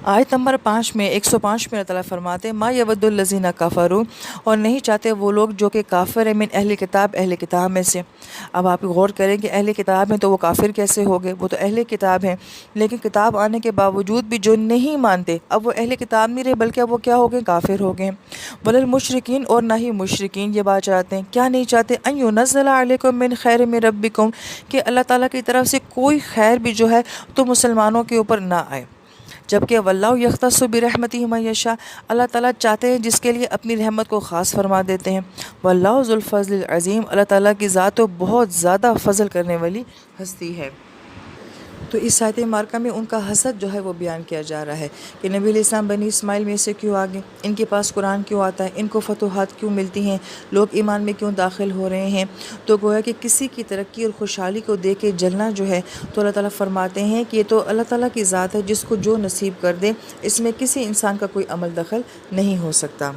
آیت نمبر 5 میں 105 میں اللہ تعالیٰ فرماتے ہیں ما یود الذین کفروا، اور نہیں چاہتے وہ لوگ جو کہ کافر ہیں، من اہل کتاب میں سے۔ اب آپ غور کریں کہ اہل کتاب ہیں تو وہ کافر کیسے ہو گئے؟ وہ تو اہل کتاب ہیں، لیکن کتاب آنے کے باوجود بھی جو نہیں مانتے، اب وہ اہل کتاب نہیں رہے بلکہ اب وہ کیا ہو گئے؟ کافر ہو گئے۔ وللمشرکین، اور نہ ہی مشرکین یہ بات چاہتے ہیں، کیا نہیں چاہتے؟ ان ینزل علیکم من خیر من ربکم، کہ اللہ تعالیٰ کی طرف سے کوئی خیر بھی جو ہے تو مسلمانوں کے اوپر نہ آئے۔ جبکہ واللہ یختص برحمتہ من یشاء، اللہ تعالیٰ چاہتے ہیں جس کے لیے اپنی رحمت کو خاص فرما دیتے ہیں۔ واللہ ذو الفضل العظیم، اللہ تعالیٰ کی ذات تو بہت زیادہ فضل کرنے والی ہستی ہے۔ تو اس آیت مبارکہ میں ان کا حسد جو ہے وہ بیان کیا جا رہا ہے کہ نبی علیہ السلام بنی اسماعیل میں سے کیوں آگے، ان کے پاس قرآن کیوں آتا ہے، ان کو فتوحات کیوں ملتی ہیں، لوگ ایمان میں کیوں داخل ہو رہے ہیں۔ تو گویا کہ کسی کی ترقی اور خوشحالی کو دیکھ کے جلنا جو ہے تو اللہ تعالیٰ فرماتے ہیں کہ یہ تو اللہ تعالیٰ کی ذات ہے، جس کو جو نصیب کر دے، اس میں کسی انسان کا کوئی عمل دخل نہیں ہو سکتا۔